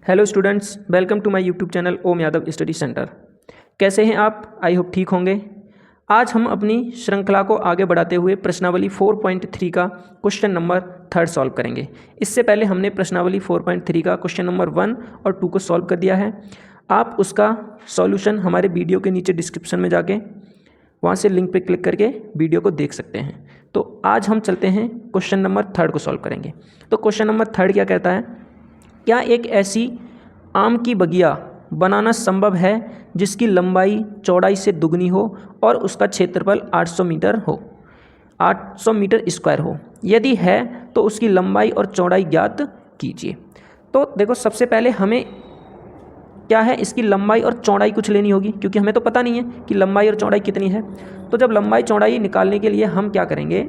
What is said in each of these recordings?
Hello students, welcome to my YouTube channel Om Yadav study centre. कैसे हैं आप? आई होप ठीक होंगे। आज हम अपनी श्रृंखला को आगे बढ़ाते हुए प्रश्नावली 4.3 का क्वेश्चन नंबर 3 सॉल्व करेंगे। इससे पहले हमने प्रश्नावली 4.3 का क्वेश्चन नंबर 1 और 2 को सॉल्व कर दिया है। आप उसका सॉल्यूशन हमारे वीडियो के नीचे डिस्क्रिप्शन में जाके वहाँ से लिंक पर क्लिक करके वीडियो को देख सकते हैं। तो आज हम चलते हैं क्वेश्चन नंबर 3 को सॉल्व करेंगे। तो क्वेश्चन नंबर 3 क्या कहता है? क्या एक ऐसी आम की बगिया बनाना संभव है जिसकी लंबाई चौड़ाई से दुगनी हो और उसका क्षेत्रफल 800 मीटर हो, 800 मीटर स्क्वायर हो? यदि है तो उसकी लंबाई और चौड़ाई ज्ञात कीजिए। तो देखो, सबसे पहले हमें क्या है, इसकी लंबाई और चौड़ाई कुछ लेनी होगी, क्योंकि हमें तो पता नहीं है कि लंबाई और चौड़ाई कितनी है। तो जब लंबाई चौड़ाई निकालने के लिए हम क्या करेंगे,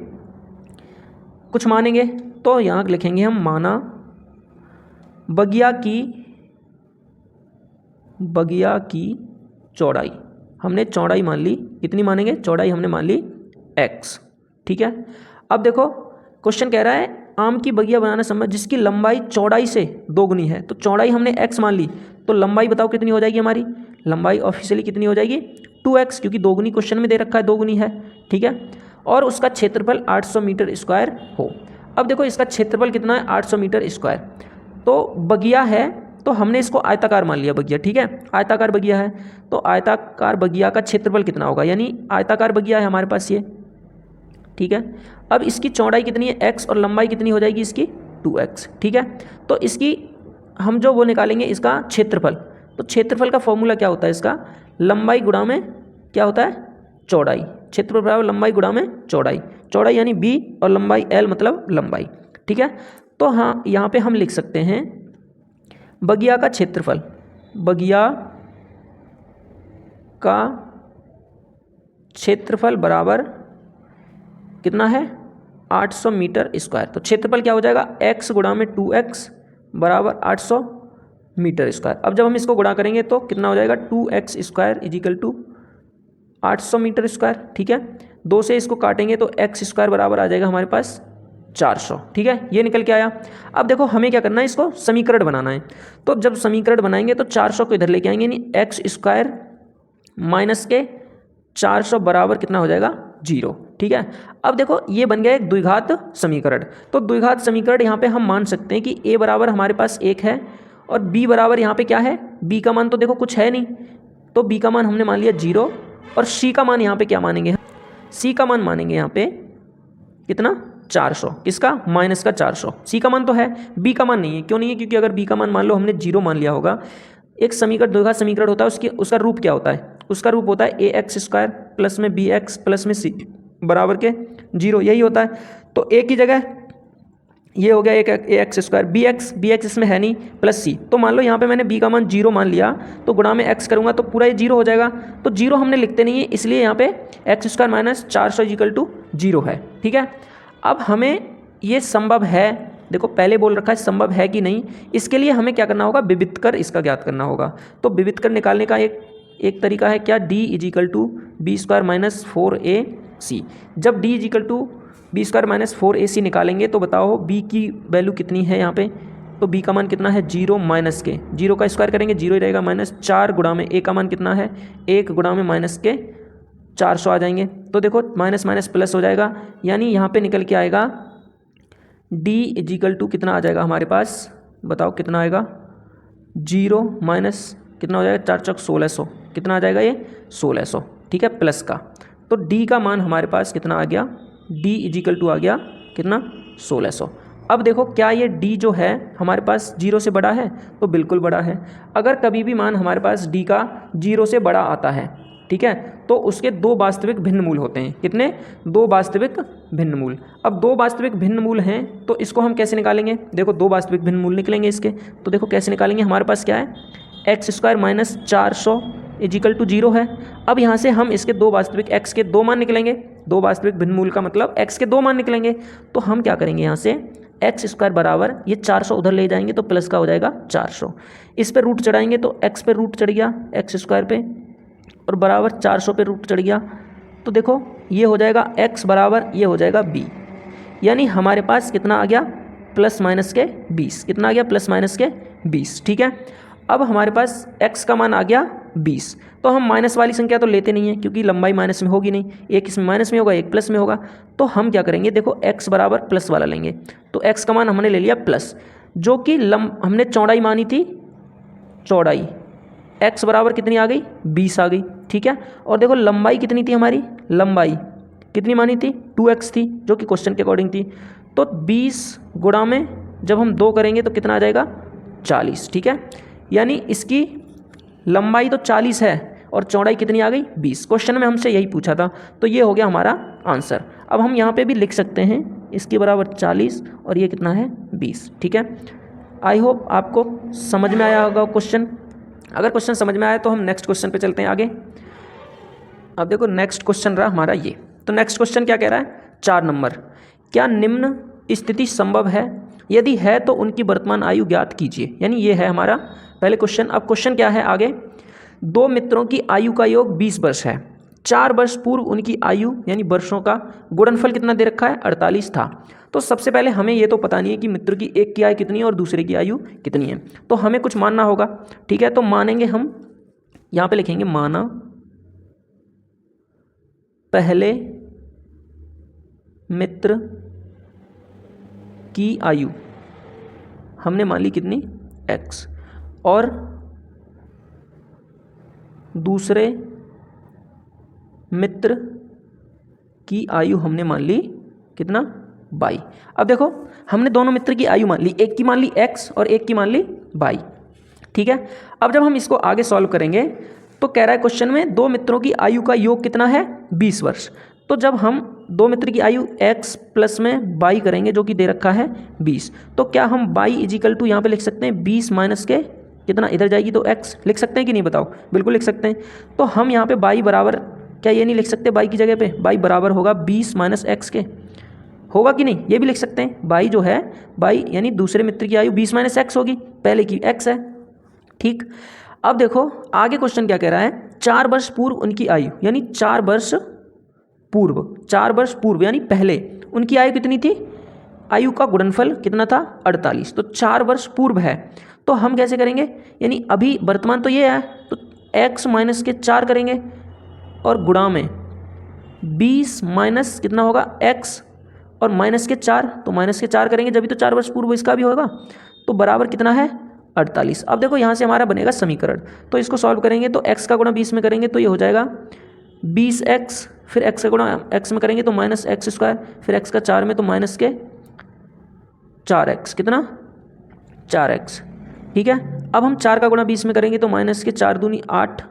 कुछ मानेंगे। तो यहाँ लिखेंगे हम माना बगिया की चौड़ाई। हमने चौड़ाई मान ली, कितनी मानेंगे? चौड़ाई हमने मान ली x। ठीक है। अब देखो, क्वेश्चन कह रहा है आम की बगिया बनाना संभव जिसकी लंबाई चौड़ाई से दोगुनी है। तो चौड़ाई हमने x मान ली, तो लंबाई बताओ कितनी हो जाएगी हमारी? लंबाई ऑफिशियली कितनी हो जाएगी? 2x, क्योंकि दोगुनी क्वेश्चन में दे रखा है, दोगुनी है। ठीक है। और उसका क्षेत्रफल 800 मीटर स्क्वायर हो। अब देखो, इसका क्षेत्रफल कितना है? 800 मीटर स्क्वायर। तो बगिया है तो हमने इसको आयताकार मान लिया बगिया। ठीक है, आयताकार बगिया है तो आयताकार बगिया का क्षेत्रफल कितना होगा, यानी आयताकार बगिया है हमारे पास ये। ठीक है। अब इसकी चौड़ाई कितनी है? x, और लंबाई कितनी हो जाएगी इसकी? 2x। ठीक है। तो इसकी हम जो वो निकालेंगे इसका क्षेत्रफल। तो क्षेत्रफल का फॉर्मूला क्या होता है इसका? लंबाई गुणा में क्या होता है? चौड़ाई। क्षेत्रफल बराबर लंबाई गुणा में चौड़ाई। चौड़ाई यानी b और लंबाई l, मतलब लंबाई। ठीक है। तो हाँ, यहाँ पे हम लिख सकते हैं बगिया का क्षेत्रफल, बगिया का क्षेत्रफल बराबर कितना है? 800 मीटर स्क्वायर। तो क्षेत्रफल क्या हो जाएगा? x गुणा में 2x बराबर 800 मीटर स्क्वायर। अब जब हम इसको गुणा करेंगे तो कितना हो जाएगा? 2x square equal to 800 metre square. ठीक है। 2 से इसको काटेंगे तो x स्क्वायर बराबर आ जाएगा हमारे पास 400। ठीक है, ये निकल के आया। अब देखो, हमें क्या करना है, इसको समीकरण बनाना है। तो जब समीकरण बनाएंगे तो 400 को इधर लेके आएंगे, यानी एक्स स्क्वायर माइनस के 400 बराबर कितना हो जाएगा? 0। ठीक है। अब देखो, ये बन गया एक द्विघात समीकरण। तो द्विघात समीकरण यहाँ पे हम मान सकते हैं कि a बराबर हमारे पास 1 है और b बराबर यहाँ पे क्या है? b का मान तो देखो कुछ है नहीं, तो b का मान हमने मान लिया 0। और c का मान यहाँ पे क्या मानेंगे? c का मान मानेंगे यहाँ पे कितना? 400। किसका? माइनस का 400। सी का मान तो है, बी का मान नहीं है। क्यों नहीं है? क्योंकि अगर बी का मान मान लो हमने 0 मान लिया होगा। एक समीकरण द्विघात समीकरण होता है, उसका रूप क्या होता है? उसका रूप होता है ax स्क्वायर प्लस में bx प्लस में c बराबर के 0, यही होता है। तो a की जगह ये हो गया एक ax स्क्वायर, bx इसमें है नहीं, प्लस c। तो मान लो यहाँ पे मैंने b का मान 0 मान लिया, तो गुणा में x करूँगा तो पूरा ये 0 हो जाएगा। तो 0 हमने लिखते नहीं है, इसलिए यहाँ पे x square minus 400 equal to 0 है। ठीक है। अब हमें ये संभव है, देखो पहले बोल रखा है संभव है कि नहीं, इसके लिए हमें क्या करना होगा? विविधकर इसका ज्ञात करना होगा। तो विविधकर निकालने का एक तरीका है क्या? d equal to b square minus 4ac। जब d equal to b square minus 4ac निकालेंगे तो बताओ b की वैल्यू कितनी है यहाँ पे? तो b का मान कितना है? 0 माइनस के 0 का स्क्वायर करेंगे 0 ही रहेगा, माइनस 4 गुणा में a का मान कितना है? 1 गुणा में माइनस के 400 आ जाएंगे। तो देखो, माइनस माइनस प्लस हो जाएगा, यानी यहाँ पे निकल के आएगा d इजिकल टू कितना आ जाएगा हमारे पास? बताओ कितना आएगा? 0 माइनस कितना हो जाएगा? 4 चौक 1600। कितना आ जाएगा ये? 1600। ठीक है, प्लस का। तो d का मान हमारे पास कितना आ गया? d इजिकल टू आ गया कितना? 1600। अब देखो, क्या ये d जो है हमारे पास 0 से बड़ा है? तो बिल्कुल बड़ा है। अगर कभी भी मान हमारे पास d का 0 से बड़ा आता है, ठीक है, तो उसके 2 वास्तविक भिन्न मूल होते हैं। कितने? 2 वास्तविक भिन्न मूल। अब 2 वास्तविक भिन्न मूल हैं तो इसको हम कैसे निकालेंगे? देखो, 2 वास्तविक भिन्न मूल निकलेंगे इसके। तो देखो कैसे निकालेंगे, हमारे पास क्या है? X square minus 400 equal to 0 है। अब यहाँ से हम इसके 2 वास्तविक x के 2 मान निकलेंगे। 2 वास्तविक भिन्न मूल का मतलब x के 2 मान निकलेंगे। तो हम क्या करेंगे, यहाँ से एक्स स्क्वायर बराबर ये 400 उधर ले जाएंगे तो प्लस का हो जाएगा 400। इस पर रूट चढ़ाएंगे तो x पे रूट चढ़ गया एक्स स्क्वायर पे, और बराबर 400 पे रूट चढ़ गया। तो देखो, ये हो जाएगा x बराबर, ये हो जाएगा b, यानी हमारे पास कितना आ गया? प्लस माइनस के 20, कितना आ गया प्लस माइनस के 20, ठीक है। अब हमारे पास x का मान आ गया 20, तो हम माइनस वाली संख्या तो लेते नहीं है क्योंकि लंबाई माइनस में होगी नहीं, एक इसमें माइनस में होगा एक प्लस में होगा, तो हम क्या करेंगे, देखो x बराबर प्लस वाला लेंगे, तो x का मान हमने ले लिया प्लस, जो कि हमने चौड़ाई मानी थी, चौड़ाई x बराबर कितनी आ गई 20 आ गई, ठीक है। और देखो लंबाई कितनी थी हमारी, लंबाई कितनी मानी थी 2x थी, जो कि क्वेश्चन के अकॉर्डिंग थी, तो 20 गुणा में जब हम 2 करेंगे तो कितना आ जाएगा 40, ठीक है। यानी इसकी लंबाई तो 40 है और चौड़ाई कितनी आ गई 20, क्वेश्चन में हमसे यही पूछा था, तो ये हो गया हमारा आंसर। अब हम यहाँ पे भी लिख सकते हैं इसके बराबर 40 और ये कितना है 20, ठीक है। आई होप आपको समझ में आया होगा क्वेश्चन। अगर क्वेश्चन समझ में आया तो हम नेक्स्ट क्वेश्चन पे चलते हैं आगे। अब देखो नेक्स्ट क्वेश्चन रहा हमारा ये, तो नेक्स्ट क्वेश्चन क्या कह रहा है, 4 नंबर, क्या निम्न स्थिति संभव है, यदि है तो उनकी वर्तमान आयु ज्ञात कीजिए। यानी ये है हमारा पहले क्वेश्चन। अब क्वेश्चन क्या है आगे, 2 मित्रों की आयु का योग 20 वर्ष है, 4 वर्ष पूर्व उनकी आयु यानी वर्षों का गुणनफल कितना दे रखा है 48 था। तो सबसे पहले हमें ये तो पता नहीं है कि मित्र की एक की आयु कितनी है और दूसरे की आयु कितनी है, तो हमें कुछ मानना होगा, ठीक है। तो मानेंगे हम, यहाँ पे लिखेंगे माना पहले मित्र की आयु हमने मान ली कितनी x, और दूसरे मित्र की आयु हमने मान ली कितना y। अब देखो हमने दोनों मित्र की आयु मान ली, एक की मान ली x और एक की मान ली y, ठीक है। अब जब हम इसको आगे सॉल्व करेंगे तो कह रहा है क्वेश्चन में 2 मित्रों की आयु का योग कितना है 20 वर्ष, तो जब हम 2 मित्र की आयु x प्लस में y करेंगे जो कि दे रखा है 20, तो क्या हम y इजिकल टू यहाँ पे लिख सकते हैं 20 माइनस के कितना, इधर जाएगी तो x लिख सकते हैं कि नहीं बताओ, बिल्कुल लिख सकते हैं। तो हम यहाँ पे y बराबर, क्या ये नहीं लिख सकते y की जगह पे, y बराबर होगा 20 माइनस x के, होगा कि नहीं, ये भी लिख सकते हैं। y जो है y यानी दूसरे मित्र की आयु 20 माइनस x होगी, पहले की x है, ठीक। अब देखो आगे क्वेश्चन क्या कह रहा है, 4 वर्ष पूर्व उनकी आयु, यानी 4 वर्ष पूर्व, 4 वर्ष पूर्व यानी पहले उनकी आयु कितनी थी, आयु का गुणनफल कितना था 48, तो 4 वर्ष पूर्व है, तो हम कैसे करेंगे, यानी अभी वर्तमान तो ये है, तो x माइनस के 4 करेंगे और गुणा में 20 माइनस कितना होगा x और माइनस के 4, तो माइनस के 4 करेंगे जब भी तो 4 वर्ष पूर्व इसका भी होगा, तो बराबर कितना है 48। अब देखो यहाँ से हमारा बनेगा समीकरण, तो इसको सॉल्व करेंगे तो x का गुणा 20 में करेंगे तो ये हो जाएगा 20x, फिर x का गुणा x में करेंगे तो माइनस एक्स स्क्वायर, फिर x का 4 में तो माइनस के 4x, कितना 4x, ठीक है। अब हम 4 का गुणा 20 में करेंगे तो माइनस के 4 दूनी 8,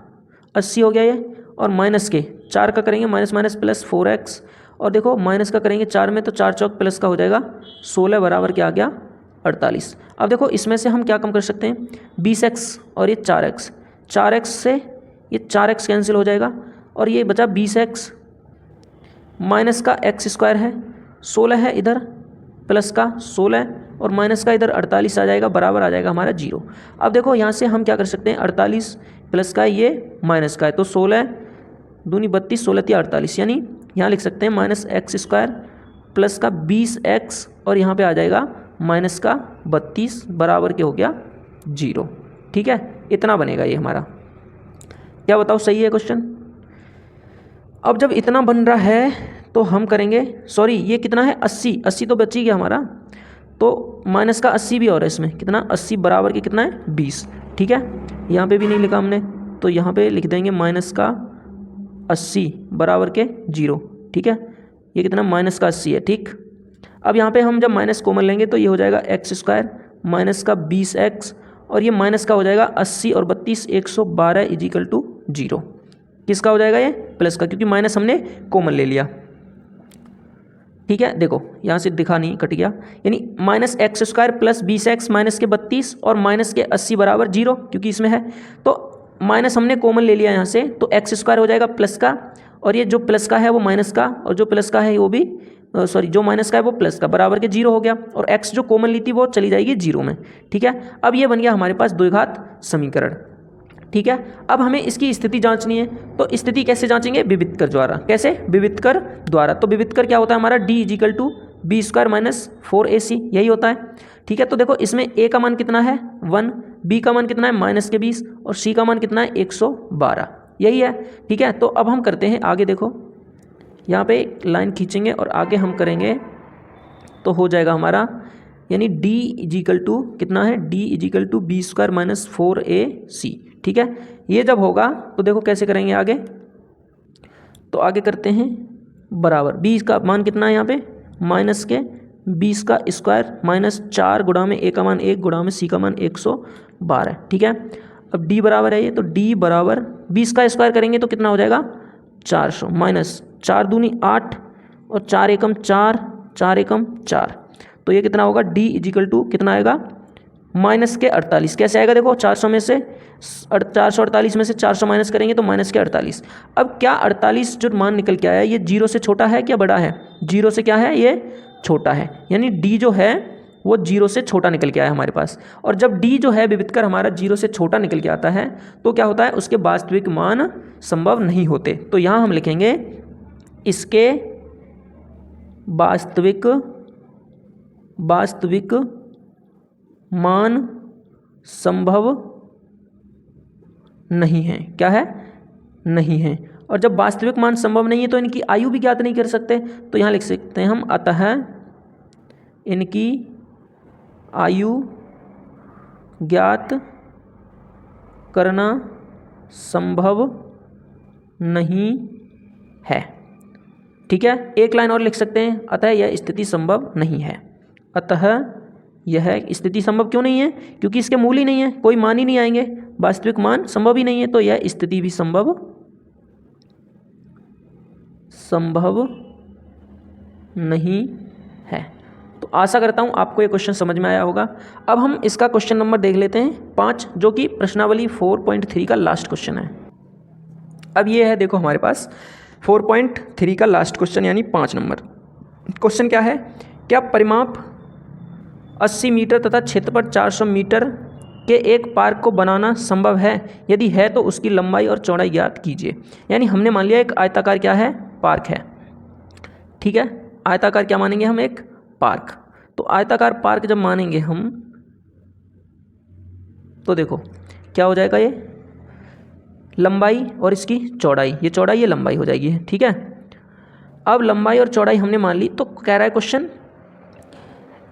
80 हो गया ये, और माइनस के 4 का करेंगे माइनस माइनस प्लस 4x, और देखो माइनस का करेंगे 4 में तो 4 चौक प्लस का हो जाएगा 16 बराबर क्या आ गया 48। अब देखो इसमें से हम क्या कम कर सकते हैं, 20x और ये 4x, 4x से ये 4x कैंसिल हो जाएगा और ये बचा 20x माइनस का x स्क्वायर है, 16 है इधर प्लस का 16 और माइनस का इधर 48 आ जाएगा, बराबर आ जाएगा हमारा 0। अब देखो यहाँ से हम क्या कर सकते हैं, 48 प्लस का ये माइनस का है, तो 16 दूनी 32, 16 या 48, यानी यहाँ लिख सकते हैं माइनस एक्स स्क्वायर प्लस का 20x और यहाँ पे आ जाएगा माइनस का 32 बराबर के हो गया 0, ठीक है। इतना बनेगा ये हमारा, क्या बताओ सही है क्वेश्चन। अब जब इतना बन रहा है तो हम करेंगे, सॉरी ये कितना है 80, 80 तो बच ही गया हमारा, तो माइनस का 80 भी और है इसमें, कितना 80 बराबर के कितना है 20, ठीक है। यहाँ पे भी नहीं लिखा हमने, तो यहाँ पे लिख देंगे माइनस का 80 बराबर के 0, ठीक है। ये कितना माइनस का 80 है, ठीक। अब यहाँ पे हम जब माइनस कॉमन लेंगे तो ये हो जाएगा एक्स स्क्वायर माइनस का 20x और ये माइनस का हो जाएगा 80 और 32 112 इजिकल टू 0। किसका हो जाएगा ये प्लस का, क्योंकि माइनस हमने कॉमन ले लिया, ठीक है। देखो यहाँ से दिखा नहीं, कट गया, यानी minus x square plus 20x minus के 32 और माइनस के 80 बराबर 0, क्योंकि इसमें है तो माइनस हमने कॉमन ले लिया यहाँ से, तो एक्स स्क्वायर हो जाएगा प्लस का और ये जो प्लस का है वो माइनस का और जो प्लस का है वो भी सॉरी जो माइनस का है वो प्लस का, बराबर के 0 हो गया और x जो कॉमन ली थी वो चली जाएगी 0 में, ठीक है। अब ये बन गया हमारे पास द्विघात समीकरण, ठीक है। अब हमें इसकी स्थिति जांचनी है, तो स्थिति कैसे जांचेंगे, विवितकर द्वारा। कैसे, विवितकर द्वारा। तो विवितकर क्या होता है हमारा, d equal to b square minus 4ac, यही होता है। ठीक है, तो देखो इसमें a का मान कितना है 1, b का मान कितना है -20 और c का मान कितना है 112, यही है। ठीक है, तो अब हम करते हैं आगे, देखो यहाँ पे लाइन खींचेंगे और आगे हम करेंगे तो हो जाएगा हमारा, यानी d इजिकल टू कितना है, d equal to b square minus 4ac। ठीक है, ये जब होगा तो देखो कैसे करेंगे आगे, तो आगे करते हैं बराबर b का मान कितना है यहाँ पे माइनस के 20 का स्क्वायर माइनस 4 गुणा में a का मान 1 गुणा में c का मान 112। ठीक है, अब d बराबर है ये, तो d बराबर 20 का स्क्वायर करेंगे तो कितना हो जाएगा 400 माइनस 4 दूनी 8 और 4 एकम 4, 4 एकम 4, तो ये कितना होगा d इजिकल टू कितना आएगा माइनस के 48। कैसे आएगा, देखो 400 में से 448 में से 400 माइनस करेंगे तो माइनस के 48। अब क्या 48 जो मान निकल के आया ये 0 से छोटा है क्या बड़ा है, 0 से क्या है ये छोटा है, यानी d जो है वो 0 से छोटा निकल के आया हमारे पास। और जब d जो है विविधकर हमारा 0 से छोटा निकल के आता है तो क्या होता है, उसके वास्तविक मान संभव नहीं होते। तो यहाँ हम लिखेंगे इसके वास्तविक मान संभव नहीं है, क्या है नहीं है। और जब वास्तविक मान संभव नहीं है तो इनकी आयु भी ज्ञात नहीं कर सकते, तो यहाँ लिख सकते हैं हम अतः इनकी आयु ज्ञात करना संभव नहीं है। ठीक है, एक लाइन और लिख सकते हैं, अतः यह स्थिति संभव नहीं है। अतः यह स्थिति संभव क्यों नहीं है, क्योंकि इसके मूल ही नहीं है, कोई मान ही नहीं आएंगे, वास्तविक मान संभव ही नहीं है, तो यह स्थिति भी संभव नहीं है। तो आशा करता हूँ आपको ये क्वेश्चन समझ में आया होगा। अब हम इसका क्वेश्चन नंबर देख लेते हैं 5, जो कि प्रश्नावली 4.3 का लास्ट क्वेश्चन है। अब ये है, देखो हमारे पास 4.3 का लास्ट क्वेश्चन यानी 5 नंबर क्वेश्चन क्या है, क्या परिमाप 80 मीटर तथा क्षेत्रफल 400 मीटर के एक पार्क को बनाना संभव है, यदि है तो उसकी लंबाई और चौड़ाई ज्ञात कीजिए। यानी हमने मान लिया एक आयताकार क्या है पार्क है। ठीक है, आयताकार क्या मानेंगे हम, एक पार्क। तो आयताकार पार्क जब मानेंगे हम तो देखो क्या हो जाएगा, ये लंबाई और इसकी चौड़ाई, ये चौड़ाई ये लंबाई हो जाएगी। ठीक है, अब लंबाई और चौड़ाई हमने मान ली, तो कह रहा है क्वेश्चन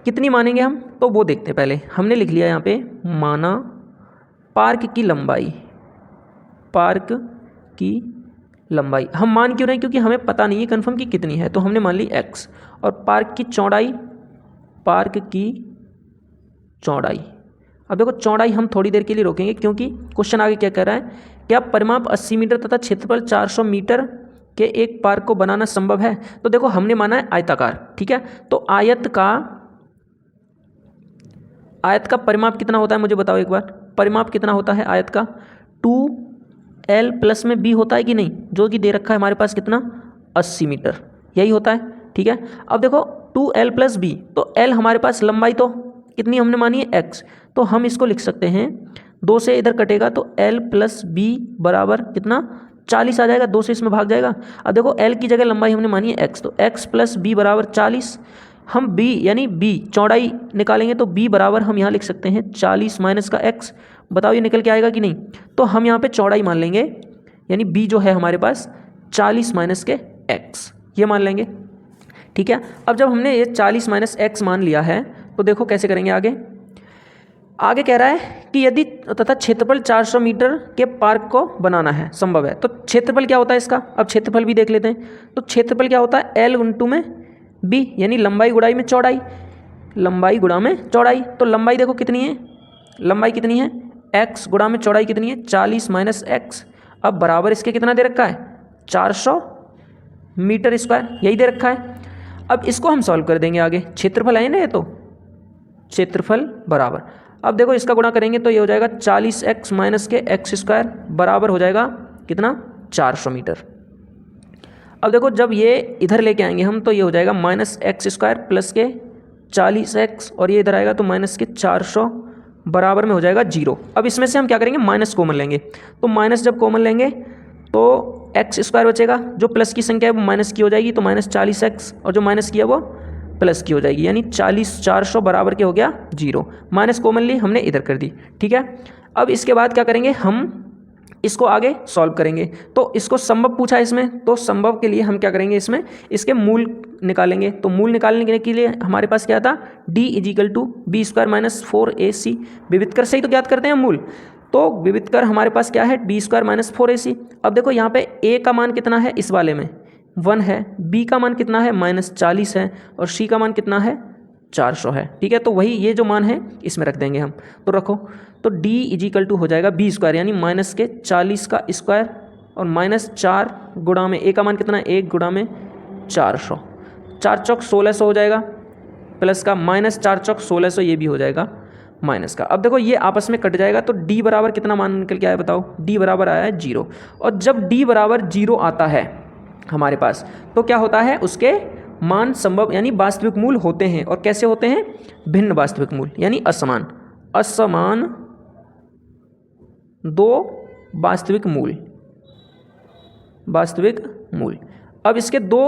कितनी मानेंगे हम, तो वो देखते हैं। पहले हमने लिख लिया यहाँ पे माना पार्क की लंबाई, हम मान क्यों रहे हैं, क्योंकि हमें पता नहीं है कन्फर्म की कितनी है, तो हमने मान ली x। और पार्क की चौड़ाई, अब देखो चौड़ाई हम थोड़ी देर के लिए रोकेंगे, क्योंकि क्वेश्चन आगे क्या कह रहा है, क्या परिमाप 80 मीटर तथा क्षेत्रफल 400 मीटर के एक पार्क को बनाना संभव है। तो देखो हमने माना है आयताकार। ठीक है, तो आयत का परिमाप कितना होता है, मुझे बताओ एक बार, परिमाप कितना होता है आयत का, 2l प्लस में b होता है कि नहीं, जो कि दे रखा है हमारे पास कितना 80 मीटर, यही होता है। ठीक है, अब देखो 2l प्लस b, तो l हमारे पास लंबाई तो कितनी हमने मानी है x, तो हम इसको लिख सकते हैं 2 से इधर कटेगा तो l प्लस b बराबर कितना 40 आ जाएगा, 2 से इसमें भाग जाएगा। अब देखो l की जगह लंबाई हमने मानी है x, तो x प्लस b बराबर 40। हम b यानी b चौड़ाई निकालेंगे तो b बराबर हम यहाँ लिख सकते हैं 40 माइनस का x, बताओ ये निकल के आएगा कि नहीं। तो हम यहाँ पे चौड़ाई मान लेंगे, यानी b जो है हमारे पास 40 माइनस के x, ये मान लेंगे। ठीक है, अब जब हमने ये 40 माइनस x मान लिया है तो देखो कैसे करेंगे आगे कह रहा है कि यदि तथा क्षेत्रफल 400 मीटर के पार्क को बनाना है संभव है। तो क्षेत्रफल क्या होता है इसका, अब क्षेत्रफल भी देख लेते हैं। तो क्षेत्रफल क्या होता है, l गुणा में b, यानी लंबाई गुणाई में चौड़ाई, लंबाई गुणा में चौड़ाई। तो लंबाई देखो कितनी है, लंबाई कितनी है x गुणा में चौड़ाई कितनी है 40 माइनस x। अब बराबर इसके कितना दे रखा है 400 मीटर स्क्वायर, यही दे रखा है। अब इसको हम सॉल्व कर देंगे आगे, क्षेत्रफल है ना ये, तो क्षेत्रफल बराबर, अब देखो इसका गुणा करेंगे तो ये हो जाएगा 40x माइनस के x स्क्वायर बराबर हो जाएगा कितना 400 मीटर। अब देखो जब ये इधर लेके आएंगे हम तो ये हो जाएगा माइनस एक्स स्क्वायर प्लस के 40x, और ये इधर आएगा तो माइनस के 400 बराबर में हो जाएगा 0। अब इसमें से हम क्या करेंगे माइनस कॉमन लेंगे, तो माइनस जब कॉमन लेंगे तो एक्स स्क्वायर बचेगा, जो प्लस की संख्या है वो माइनस की हो जाएगी तो माइनस 40x, और जो माइनस किया वो प्लस की हो जाएगी, यानी 40 400 बराबर के हो गया 0। माइनस कॉमन ली हमने इधर कर दी, ठीक है। अब इसके बाद क्या करेंगे, हम इसको आगे सॉल्व करेंगे। तो इसको संभव पूछा है इसमें, तो संभव के लिए हम क्या करेंगे, इसमें इसके मूल निकालेंगे। तो मूल निकालने के लिए हमारे पास क्या था, d equal to b square minus 4ac। विविध कर से ही तो ज्ञात करते हैं मूल, तो विविध कर हमारे पास क्या है, बी स्क्वायर माइनस 4ac। अब देखो यहाँ पे a का मान कितना है, इस वाले में 1 है, b का मान कितना है -40 है, और c का मान कितना है 400 है, ठीक है। तो वही ये जो मान है इसमें रख देंगे हम। तो रखो, तो d इजिकल टू हो जाएगा बी स्क्वायर यानी माइनस के 40 का स्क्वायर और -4 गुणा में a का मान कितना है 1 गुणा में 400, 4 चौक 1600 हो जाएगा, प्लस का -4 चौक 1600 ये भी हो जाएगा माइनस का। अब देखो ये आपस में कट जाएगा, तो d बराबर कितना मान निकल के आया बताओ, d बराबर आया है 0। और जब d बराबर 0 आता है हमारे पास, तो क्या होता है, उसके मान संभव यानी वास्तविक मूल होते हैं। और कैसे होते हैं, भिन्न वास्तविक मूल यानी असमान, असमान दो वास्तविक मूल, वास्तविक मूल। अब इसके दो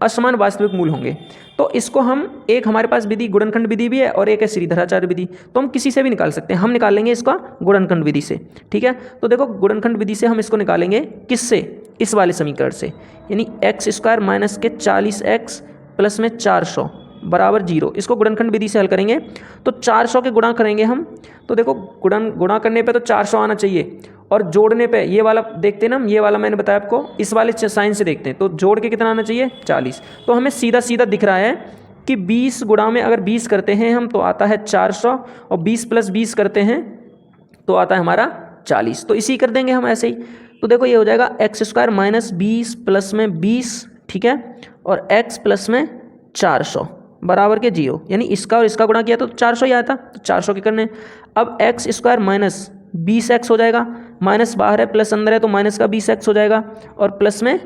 असमान वास्तविक मूल होंगे, तो इसको हम, एक हमारे पास विधि गुणनखंड विधि भी है और एक है श्रीधराचार्य विधि, तो हम किसी से भी निकाल सकते हैं। हम निकालेंगे इसका गुणनखंड विधि से, ठीक है। तो देखो गुणनखंड विधि से हम इसको निकालेंगे किससे, इस वाले समीकरण से, यानी एक्स स्क्वायर माइनस के 40x प्लस में 400 बराबर 0। इसको गुणनखंड विधि से हल करेंगे तो 400 के गुणा करेंगे हम। तो देखो गुणा करने पे तो 400 आना चाहिए, और जोड़ने पे ये वाला देखते हैं ना, ये वाला मैंने बताया आपको, इस वाले साइन से देखते हैं, तो जोड़ के कितना आना चाहिए 40। तो हमें सीधा सीधा दिख रहा है कि 20 गुणा में अगर 20 करते हैं हम तो आता है 400, और 20 प्लस 20 करते हैं तो आता है हमारा 40। तो इसी कर देंगे हम ऐसे ही। तो देखो ये हो जाएगा एक्स स्क्वायर माइनस 20 प्लस में 20, ठीक है, और x प्लस में 400 बराबर के 0, यानी इसका और इसका गुणा किया तो 400 ही आया था, तो 400 के करने। अब एक्स स्क्वायर माइनस 20x हो जाएगा, माइनस बाहर है प्लस अंदर है तो माइनस का 20x हो जाएगा, और प्लस में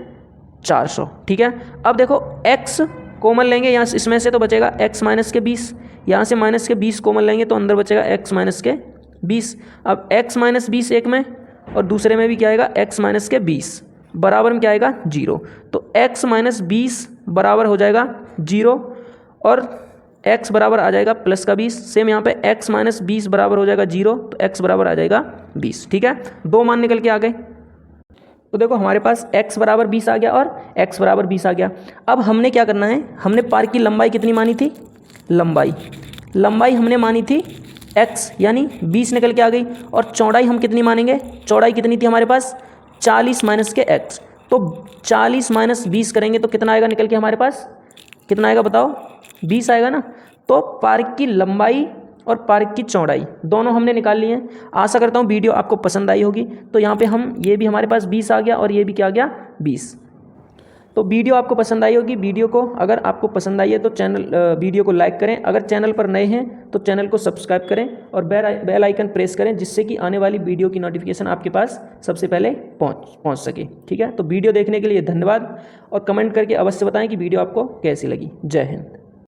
400, ठीक है। अब देखो x कॉमन लेंगे यहाँ इसमें से तो बचेगा x माइनस के 20, यहाँ से माइनस के 20 कॉमन लेंगे तो अंदर बचेगा x माइनस के 20। अब x माइनस 20 एक में और दूसरे में भी क्या आएगा x माइनस के 20 बराबर में क्या आएगा 0। तो x माइनस 20 बराबर हो जाएगा 0, और x बराबर आ जाएगा प्लस का 20। सेम यहाँ पे x माइनस 20 बराबर हो जाएगा 0, तो x बराबर आ जाएगा 20, ठीक है। दो मान निकल के आ गए। तो देखो हमारे पास x बराबर 20 आ गया और x बराबर 20 आ गया। अब हमने क्या करना है, हमने पार्क की लंबाई कितनी मानी थी, लंबाई हमने मानी थी x यानी 20 निकल के आ गई, और चौड़ाई हम कितनी मानेंगे, चौड़ाई कितनी थी हमारे पास 40 माइनस के x। तो 40 माइनस 20 करेंगे तो कितना आएगा निकल के हमारे पास, कितना आएगा बताओ, 20 आएगा ना। तो पार्क की लंबाई और पार्क की चौड़ाई दोनों हमने निकाल ली हैं। आशा करता हूँ वीडियो आपको पसंद आई होगी। तो यहाँ पे हम, ये भी हमारे पास 20 आ गया और ये भी क्या आ गया 20। तो वीडियो आपको पसंद आई होगी। वीडियो को अगर आपको पसंद आई है तो वीडियो को लाइक करें, अगर चैनल पर नए हैं तो चैनल को सब्सक्राइब करें और बेल आइकन प्रेस करें, जिससे कि आने वाली वीडियो की नोटिफिकेशन आपके पास सबसे पहले पहुंच सके, ठीक है। तो वीडियो देखने के लिए धन्यवाद, और कमेंट करके अवश्य बताएं कि वीडियो आपको कैसी लगी। जय हिंद।